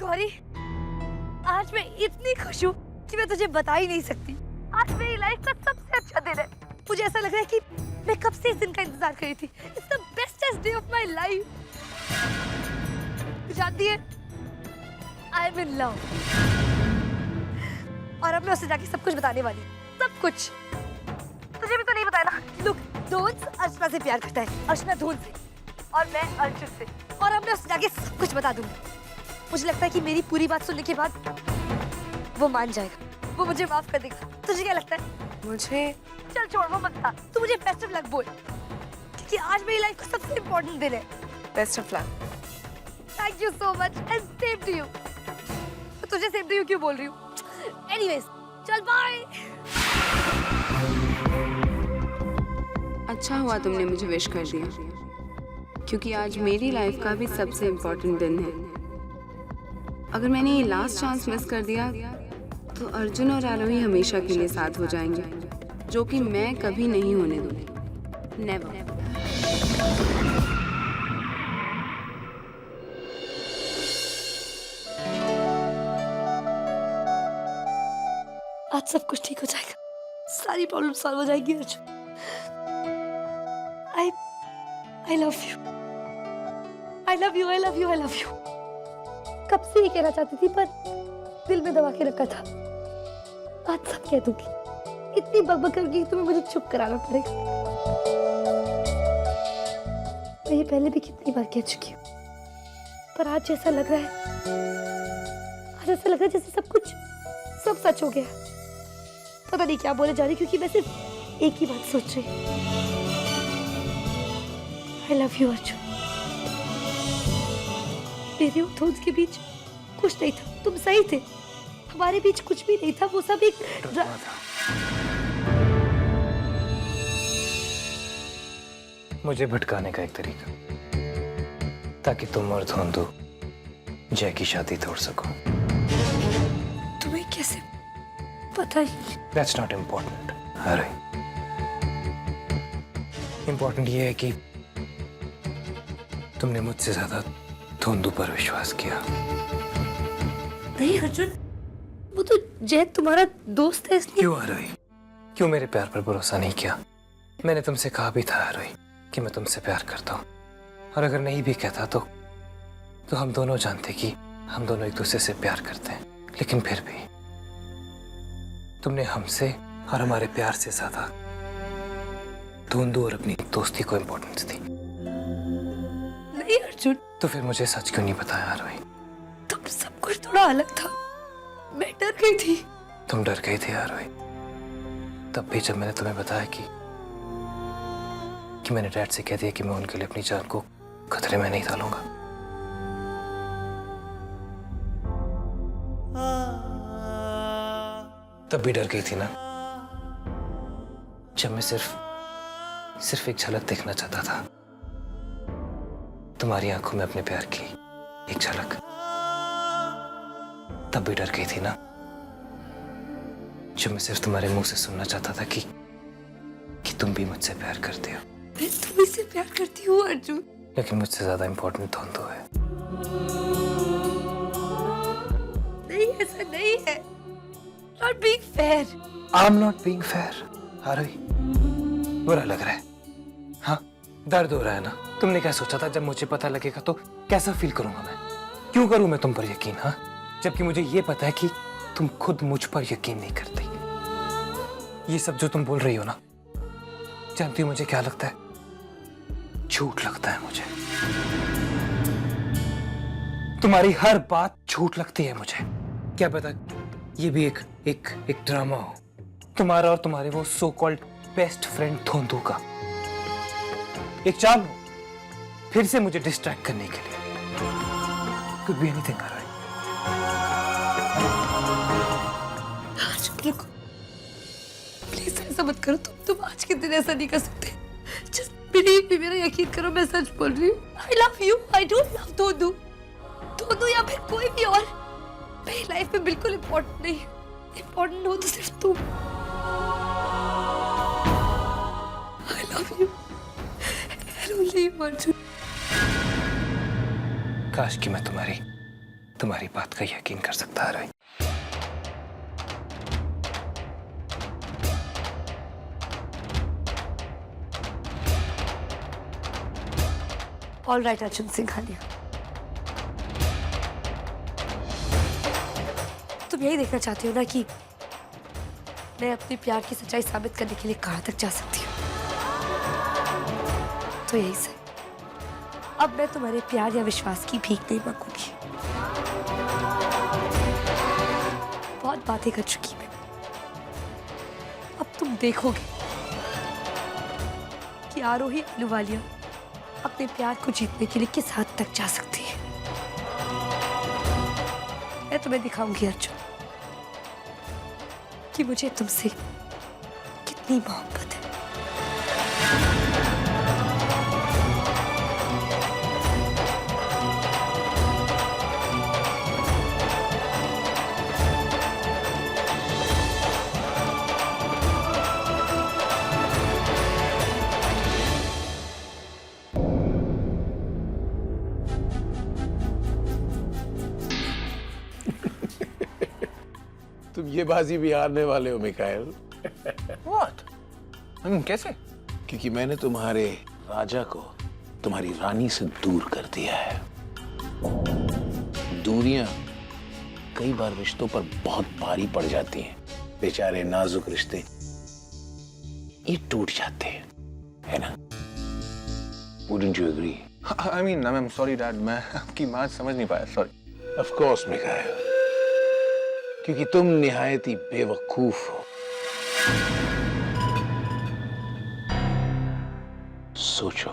गौरी, आज मैं इतनी खुश हूँ कि मैं तुझे बता ही नहीं सकती। आज मेरी लाइफ का सबसे अच्छा दिन है। मुझे ऐसा लग रहा है कि मैं कब से इस दिन का इंतजार कर रही थी। It's the bestest day of my life। जानती है, I'm in love। और अब मैं उसे जाके सब कुछ बताने वाली हूँ, सब कुछ। तुझे भी तो नहीं बताया ना। Look, धोंस अर्चना से प्यार करता है, अर्चना धोंस से, और मैं अर्जुन से। और अब मैं उसे जाके सब कुछ बता दूंगी। मुझे लगता है कि मेरी पूरी बात सुनने के बाद वो मान जाएगा, वो मुझे माफ कर देगा। तुझे क्या लगता है? मुझे चल छोड़, वो मत था। तू मुझे बेस्ट ऑफ लक बोल, क्योंकि आज मेरी लाइफ का सबसे इम्पोर्टेंट दिन है। Best of luck. Thank you so much and same to you. तुझे सेम टू यू क्यों बोल रही हूँ? एनीवेज, चल बाय। अच्छा हुआ तुमने मुझे विश कर दिया, क्योंकि आज मेरी लाइफ का भी सबसे इम्पोर्टेंट दिन है। अगर मैंने ये लास्ट चांस मिस कर दिया तो अर्जुन और आरोही हमेशा के लिए साथ हो जाएंगे, जो कि मैं कभी नहीं होने दूंगी। नेवर। आज सब कुछ ठीक हो जाएगा, सारी प्रॉब्लम सॉल्व हो जाएगी Arjun. I love you। I love you, I love you, I love you। कब से ये कहना चाहती थी, पर दिल में दबा के रखा था। आज सब कह दूंगी। इतनी बकबक करके तुम्हें मुझे चुप कराना पड़ेगा। मैं ये पहले भी कितनी बार कह चुकी हूँ, पर आज ऐसा लग रहा है, आज ऐसा लग रहा है जैसे सब कुछ सब सच हो गया। पता नहीं क्या बोले जा रही, क्योंकि मैं सिर्फ एक ही बात सोच रही हूँ। I love you Arjun. मेरे और धोंस के बीच कुछ नहीं था, तुम सही थे। हमारे बीच कुछ भी नहीं था, वो सब एक मुझे भटकाने का एक तरीका, ताकि तुम और धोंदू जय की शादी तोड़ सको। तुम्हें कैसे पता ही? That's not important, अरे important ये है कि तुमने मुझसे ज्यादा धोंदू पर विश्वास किया। नहीं अर्जुन, वो तो जय तुम्हारा दोस्त है, इसलिए। क्यों आरोही, क्यों मेरे प्यार पर भरोसा नहीं किया? मैंने तुमसे कहा भी था आरोही कि मैं तुमसे प्यार करता हूँ, और अगर नहीं भी कहता तो हम दोनों जानते कि हम दोनों एक दूसरे से प्यार करते हैं। लेकिन फिर भी तुमने हमसे और हमारे प्यार से ज्यादा धोंदू और अपनी दोस्ती को इम्पोर्टेंस दी। नहीं अर्जुन, तो फिर मुझे सच क्यों नहीं बताया आरोही? तुम सब कुछ थोड़ा अलग था, मैं डर गई थी। तुम डर गई थी आरोही, तब भी जब मैंने तुम्हें बताया कि मैंने डैड से कह दिया कि मैं उनके लिए अपनी जान को खतरे में नहीं डालूंगा। तब भी डर गई थी ना, जब मैं सिर्फ एक झलक देखना चाहता था, तुम्हारी आंखों में अपने प्यार की एक झलक। तब भी डर गई थी ना, जब मैं सिर्फ तुम्हारे मुंह से सुनना चाहता था कि तुम भी मुझसे प्यार करते हो। मैं तुम्हें से प्यार करती हूँ अर्जुन, लेकिन मुझसे ज्यादा इम्पोर्टेंट धोंदू है। नहीं, ऐसा नहीं है। Not being fair। I'm not being fair, आरोही। बुरा लग रहा है? हाँ, दर्द हो रहा है ना? तुमने क्या सोचा था जब मुझे पता लगेगा तो कैसा फील करूंगा मैं? क्यों करूं मैं तुम पर यकीन? हाँ, जबकि मुझे ये पता है कि तुम खुद मुझ पर यकीन नहीं करती। ये सब जो तुम बोल रही हो ना, जानती हो मुझे क्या लगता है? झूठ लगता है मुझे। तुम्हारी हर बात झूठ लगती है मुझे। क्या पता ये भी एक ड्रामा हो, तुम्हारा और तुम्हारे वो सो कॉल्ड बेस्ट फ्रेंड धोंदू का एक चाल हो, फिर से मुझे डिस्ट्रैक्ट करने के लिए। कुछ भी एनीथिंग कर रहा है। प्लीज ऐसा मत करो। तुम आज के दिन ऐसा नहीं कर सकते। जस्ट बिलीव मी, मेरा यकीन करो, मैं सच बोल रही हूँ। I love you, I don't love Dhondu या फिर कोई भी और मेरी लाइफ में बिल्कुल इम्पोर्टेंट नहीं है। इम्पोर्टेंट हो तो सिर्फ तुम। आई love you, only you Arjun. काश कि मैं तुम्हारी तुम्हारी बात का यकीन कर सकता है। ऑल राइट अर्जुन सिंघानिया, तुम यही देखना चाहती हो ना कि मैं अपने प्यार की सच्चाई साबित करने के लिए कहां तक जा सकती हूँ। तो यही से अब मैं तुम्हारे प्यार या विश्वास की भीख नहीं मांगूंगी। बहुत बातें कर चुकी मैं, अब तुम देखोगे कि आरोही अहलूवालिया अपने प्यार को जीतने के लिए किस हद तक जा सकती है। मैं तुम्हें दिखाऊंगी अर्जुन कि मुझे तुमसे कितनी मोहब्बत है। तुम ये बाजी भी हारने वाले हो मिकाएल। What? कैसे? क्योंकि मैंने तुम्हारे राजा को तुम्हारी रानी से दूर कर दिया है। दूरियां कई बार रिश्तों पर बहुत भारी पड़ जाती हैं। बेचारे नाजुक रिश्ते ये टूट जाते हैं, है ना? Wouldn't you agree? I mean, I'm sorry, Dad. मैं आपकी बात समझ नहीं पाया. Sorry. Of course, Mikael. क्योंकि तुम निहायत ही बेवकूफ हो। सोचो,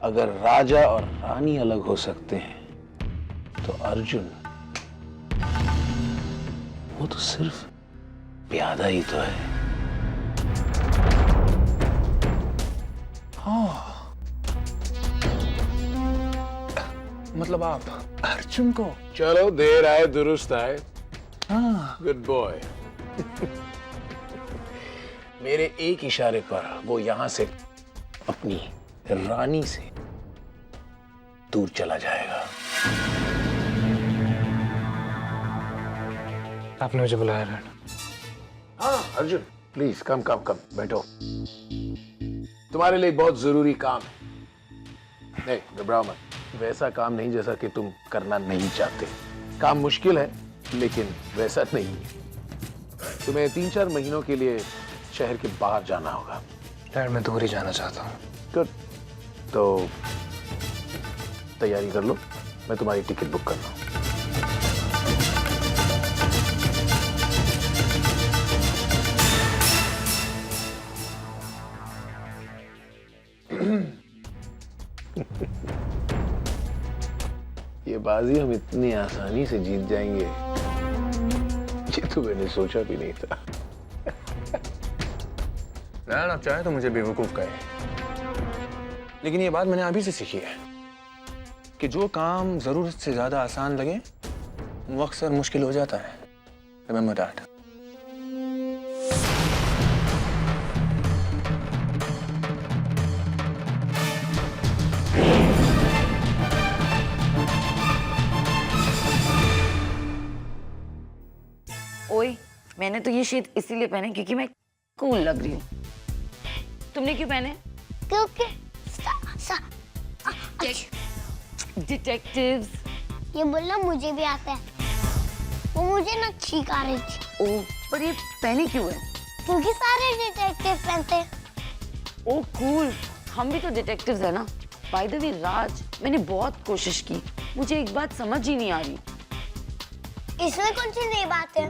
अगर राजा और रानी अलग हो सकते हैं तो अर्जुन वो तो सिर्फ प्यादा ही तो है। मतलब आप अर्जुन को? चलो, देर आए दुरुस्त आए। Good boy. मेरे एक इशारे पर वो यहां से अपनी रानी से दूर चला जाएगा। आपने मुझे बुलाया डैड? हाँ अर्जुन, प्लीज कम कम कम बैठो। तुम्हारे लिए बहुत जरूरी काम है। नहीं, घबराओ मत। वैसा काम नहीं जैसा कि तुम करना नहीं चाहते। काम मुश्किल है लेकिन वैसा नहीं है। तुम्हें 3-4 महीनों के लिए शहर के बाहर जाना होगा। डैड, मैं दूर ही जाना चाहता हूँ। गुड, तो तैयारी कर लो, मैं तुम्हारी टिकट बुक कर रहा हूँ। ये बाजी हम इतनी आसानी से जीत जाएंगे ये तो मैंने सोचा भी नहीं था। डैड, आप चाहे तो मुझे बेवकूफ कहे, लेकिन ये बात मैंने अभी से सीखी है कि जो काम जरूरत से ज्यादा आसान लगे वो अक्सर मुश्किल हो जाता है। Remember that. ओए, मैंने तो ये शेड इसीलिए पहने क्योंकि मैं कूल लग रही हूँ। तुमने क्यों पहने? क्योंकि डिटेक्टिव्स। ये बोलना मुझे भी आता है। वो मुझे ना छींक आ रही थी। ओह, पर ये पहने क्यों है? क्योंकि सारे डिटेक्टिव पहनते हैं। ओह कूल, हम भी तो डिटेक्टिव्स है ना। बाय द वे राज, मैंने बहुत कोशिश की, मुझे एक बात समझ ही नहीं आ रही। इसमें कौन सी नई बात है?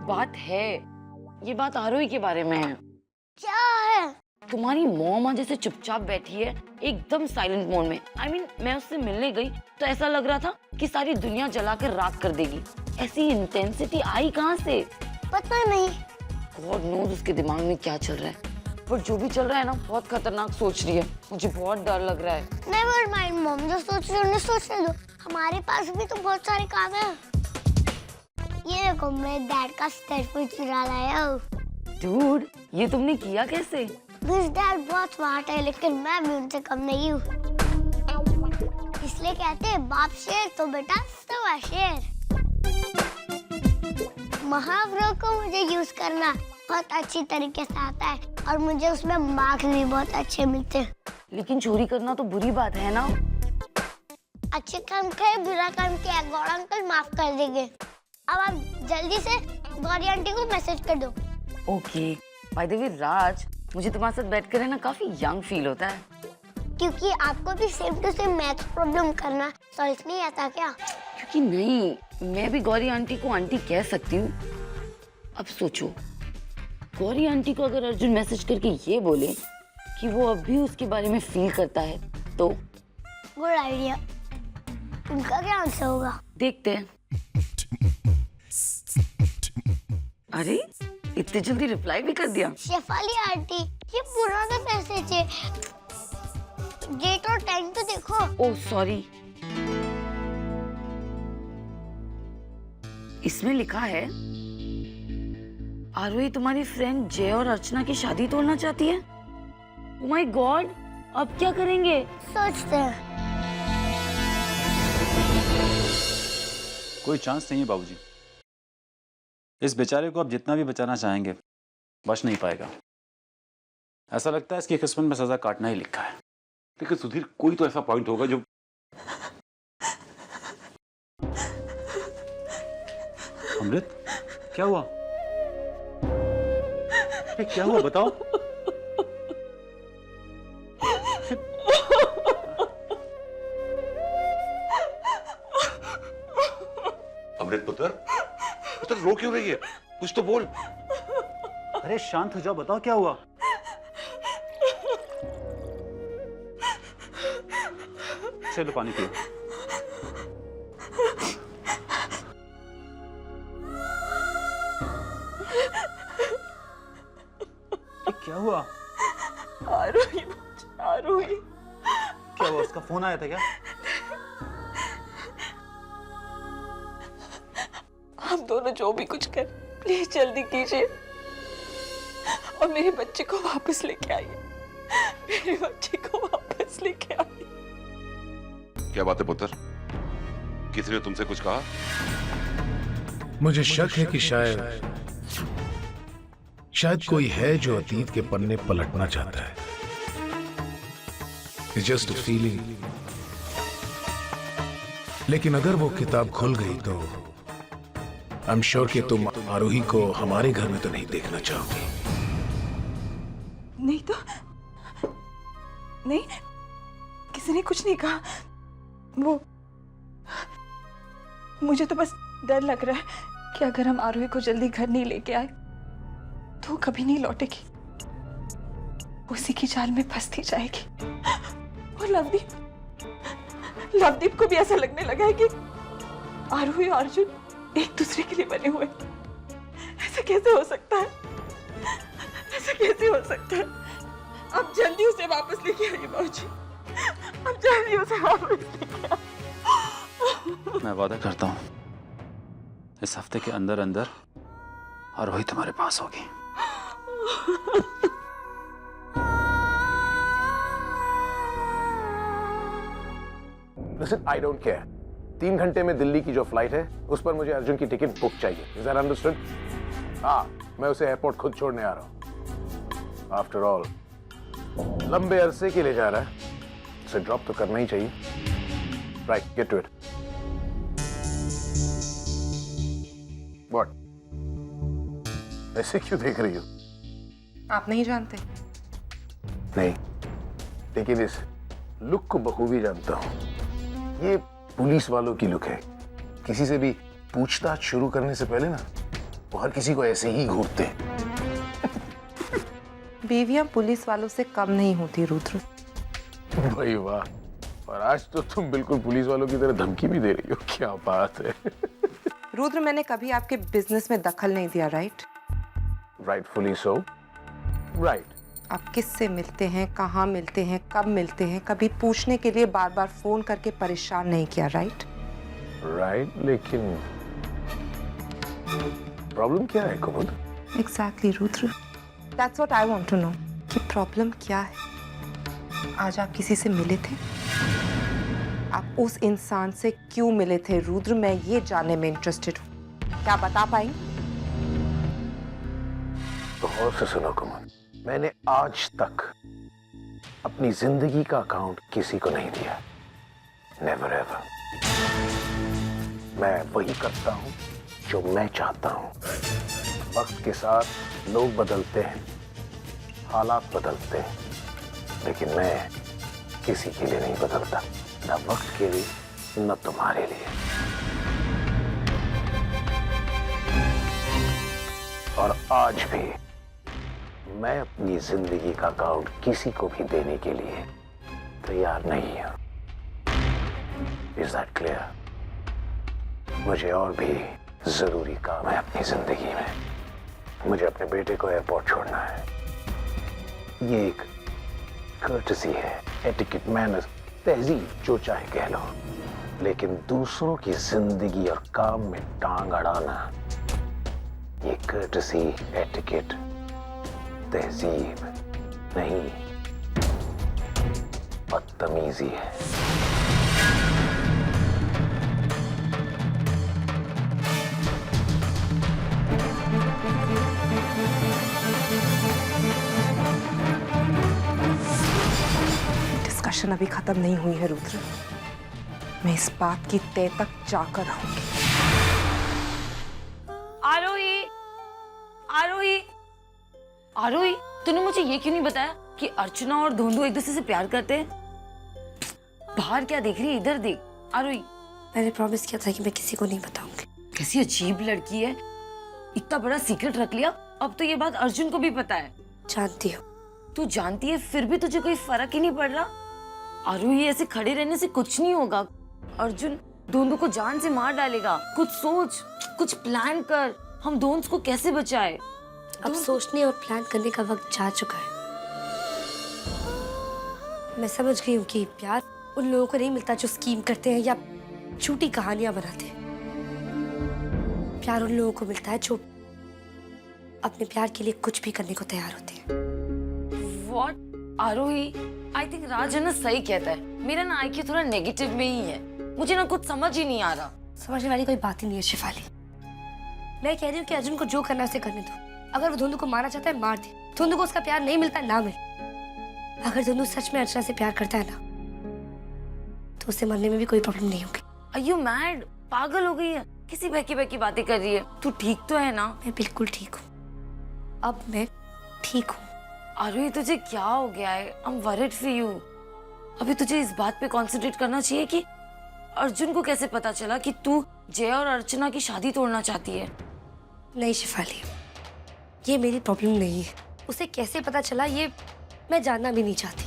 बात है, ये बात आरोही के बारे में है। क्या है? तुम्हारी मॉम आज जैसे चुपचाप बैठी है, एकदम साइलेंट मोड में। I mean, मैं उससे मिलने गई तो ऐसा लग रहा था कि सारी दुनिया जलाकर राख कर देगी। ऐसी इंटेंसिटी आई कहाँ से? पता नहीं। गॉड नोज उसके दिमाग में क्या चल रहा है। पर जो भी चल रहा है ना, बहुत खतरनाक सोच रही है। मुझे बहुत डर लग रहा है। नेवर माइंड मॉम, जो सोच रही है उन्हें सोचने दो। हमारे पास भी तो बहुत सारे काम है। ये देखो, मैं डैड का स्टेटमेंट चुरा लाया हूँ। डूड, ये तुमने किया कैसे? दिस डैड बहुत स्मार्ट है, लेकिन मैं भी उनसे कम नहीं हूँ। इसलिए इसलिए कहते हैं बाप शेर तो बेटा सवा शेर। महावरों को मुझे यूज करना बहुत अच्छी तरीके से आता है और मुझे उसमें मार्क्स भी बहुत अच्छे मिलते हैं। लेकिन चोरी करना तो बुरी बात है ना। अच्छे काम किए, बुरा काम किया, गौड़ अंकल माफ कर देंगे। अब आप जल्दी से गौरी आंटी को मैसेज कर दो। ओके। बाय द वे राज, मुझे तुम्हारे साथ बैठ कर ना काफी यंग फील होता है। क्योंकि आपको भी same to same maths problem करना सॉल्व नहीं आता क्या? क्योंकि नहीं, मैं भी गौरी आंटी को आंटी कह सकती हूँ। अब सोचो, गौरी आंटी को अगर अर्जुन मैसेज करके ये बोले कि वो अब भी उसके बारे में फील करता है तो गुड आइडिया। उनका क्या आंसर होगा? देखते हैं। अरे इतनी जल्दी रिप्लाई भी कर दिया। शेफाली आंटी, ये पुराना मैसेज है, डेट और टाइम तो देखो। ओह सॉरी, इसमें लिखा है आरोही तुम्हारी फ्रेंड जय और अर्चना की शादी तोड़ना चाहती है। ओह माय गॉड, अब क्या करेंगे? सोचते हैं। कोई चांस नहीं है बाबूजी। इस बेचारे को आप जितना भी बचाना चाहेंगे बच नहीं पाएगा। ऐसा लगता है इसकी किस्मत में सजा काटना ही लिखा है। लेकिन सुधीर, कोई तो ऐसा पॉइंट होगा जो अमृत, क्या हुआ? क्या हुआ बताओ? अमृत पुत्र, पुत्र रो क्यों रही है? कुछ तो बोल। अरे शांत हो जाओ, बताओ क्या हुआ? चलो पानी पियो। क्या हुआ? आरोही, आरोही। क्या हुआ? उसका फोन आया था क्या? आप दोनों जो भी कुछ कर, प्लीज जल्दी कीजिए और मेरे बच्चे को वापस लेके आइए। मेरे बच्चे को वापस लेके आइए। क्या बात है पुत्र? किसी ने तुमसे कुछ कहा? मुझे शक है कि शायद कोई है जो अतीत के पन्ने पलटना चाहता है। It's just a feeling। लेकिन अगर वो किताब खुल गई तो आई एम श्योर कि तुम आरोही को हमारे घर में तो नहीं देखना चाहोगी। नहीं तो नहीं, किसी ने कुछ नहीं कहा। वो मुझे तो बस डर लग रहा है कि अगर हम आरोही को जल्दी घर नहीं लेके आए तो वो कभी नहीं लौटेगी, उसी की जाल में फंसती जाएगी। और लवदीप को भी ऐसा लगने लगा है कि आरोही और अर्जुन एक दूसरे के लिए बने हुए। ऐसा कैसे हो सकता है? ऐसा कैसे हो सकता है? अब जल्दी उसे वापस लेके आइए बाबूजी, अब जल्दी उसे वापस लेके आइए। मैं वादा करता हूँ इस हफ्ते के अंदर अंदर आरोही तुम्हारे पास होगी। Listen, I don't care। 3 घंटे में दिल्ली की जो फ्लाइट है उस पर मुझे अर्जुन की टिकट बुक चाहिए। Is that understood? हाँ, मैं उसे एयरपोर्ट खुद छोड़ने आ रहा हूँ। After all, लंबे अरसे के लिए जा रहा है, उसे ड्रॉप तो करना ही चाहिए। Right, get to it। What? ऐसे क्यों देख रही हो? आप नहीं जानते? नहीं, लेकिन इस लुक को बखूबी जानता हूँ। ये पुलिस वालों की लुक है। किसी से भी पूछताछ शुरू करने से पहले ना वो हर किसी को ऐसे ही घूरते हैं। बीवियां पुलिस वालों से कम नहीं होती रुद्र। भाई वाह, और आज तो तुम बिल्कुल पुलिस वालों की तरह धमकी भी दे रही हो। क्या बात है। रुद्र, मैंने कभी आपके बिजनेस में दखल नहीं दिया, राइट? Rightfully so. राइट। आप किससे मिलते हैं, कहाँ मिलते हैं, कब मिलते हैं, कभी पूछने के लिए बार बार फोन करके परेशान नहीं किया, राइट? राइट, लेकिन प्रॉब्लम क्या है Kumud? Exactly Rudra, that's what I want to know कि प्रॉब्लम क्या है। आज आप किसी से मिले थे? आप उस इंसान से क्यों मिले थे रुद्र, मैं ये जानने में इंटरेस्टेड हूँ। क्या बता पाएंगे? तो गौर से सुनो कमल, मैंने आज तक अपनी जिंदगी का अकाउंट किसी को नहीं दिया, नेवर एवर। मैं वही करता हूं जो मैं चाहता हूं। वक्त के साथ लोग बदलते हैं, हालात बदलते हैं, लेकिन मैं किसी के लिए नहीं बदलता, न वक्त के लिए न तुम्हारे लिए। और आज भी मैं अपनी जिंदगी का अकाउंट किसी को भी देने के लिए तैयार नहीं हूं। Is that clear? मुझे और भी जरूरी काम है अपनी जिंदगी में। मुझे अपने बेटे को एयरपोर्ट छोड़ना है। ये एक कर्टसी है, एटिकेट, मैनर्स, तहजीब, जो चाहे कह लो, लेकिन दूसरों की जिंदगी और काम में टांग अड़ाना, ये कर्टसी, एटिकेट, तहजीब नहीं, बदतमीजी है। डिस्कशन अभी खत्म नहीं हुई है रुद्र, मैं इस बात की तय तक जाकर रहूंगी। आरोही, आरोही, आरोही, तूने मुझे ये क्यों नहीं बताया कि अर्चना और धोंदू एक दूसरे से प्यार करते हैं? बाहर क्या देख रही है, इधर देख। आरोही, मैंने प्रॉमिस किया था कि मैं किसी को नहीं बताऊंगी। कैसी अजीब लड़की है, इतना बड़ा सीक्रेट रख लिया। अब तो ये बात अर्जुन को भी पता है। जानती हो? तू जानती है फिर भी तुझे कोई फर्क ही नहीं पड़ रहा? आरोही, ऐसे खड़े रहने से कुछ नहीं होगा। अर्जुन धोंदू को जान से मार डालेगा। कुछ सोच, कुछ प्लान कर, हम दोनों को कैसे बचाए। अब सोचने और प्लान करने का वक्त जा चुका है। मैं समझ गई हूँ कि प्यार उन लोगों को नहीं मिलता जो स्कीम करते हैं या झूठी कहानियां बनाते हैं। प्यार उन लोगों को मिलता है जो अपने प्यार के लिए कुछ भी करने को तैयार होते हैं। What? आरोही, आई थिंक राज है ना सही कहता है। मेरा ना IQ थोड़ा नेगेटिव में ही है। मुझे ना कुछ समझ ही नहीं आ रहा। समझने वाली कोई बात ही नहीं है शिफाली। मैं कह रही हूँ कि अर्जुन को जो करना है उसे करने दो। अगर वो धुंधु को मारना चाहता है मार दे। धुंधु को उसका प्यार नहीं मिलता ना मिले। अगर धुंधु सच में अर्चना से प्यार करता है ना, तो उसे मरने में भी कोई प्रॉब्लम नहीं होगी। Are you mad? पागल हो गई है? किसी बहकी बहकी बातें कर रही है। तू ठीक तो है ना? मैं बिल्कुल ठीक हूँ। अब मैं ठीक हूँ। आरोही, तुझे क्या हो गया है? I'm worried for you. अभी तुझे इस बात पे कंसंट्रेट करना चाहिए कि अर्जुन को कैसे पता चला कि तू जय और अर्चना की शादी तोड़ना चाहती है। नहीं शिफाली, ये मेरी प्रॉब्लम नहीं है। उसे कैसे पता चला ये मैं जानना भी नहीं चाहती।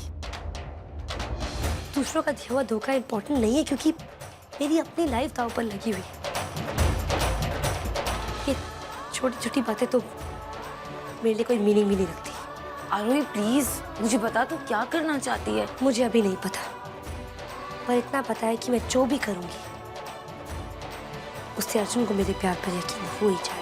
दूसरों का दिया हुआ धोखा इम्पोर्टेंट नहीं है, क्योंकि मेरी अपनी लाइफ दांव पर लगी हुई है। ये छोटी छोटी बातें तो मेरे लिए कोई मीनिंग भी नहीं रखती। आरोही प्लीज मुझे बता, तू क्या करना चाहती है? मुझे अभी नहीं पता, पर इतना पता है कि मैं जो भी करूंगी उससे अर्जुन को मेरे प्यार पर यकीन हो ही जाए।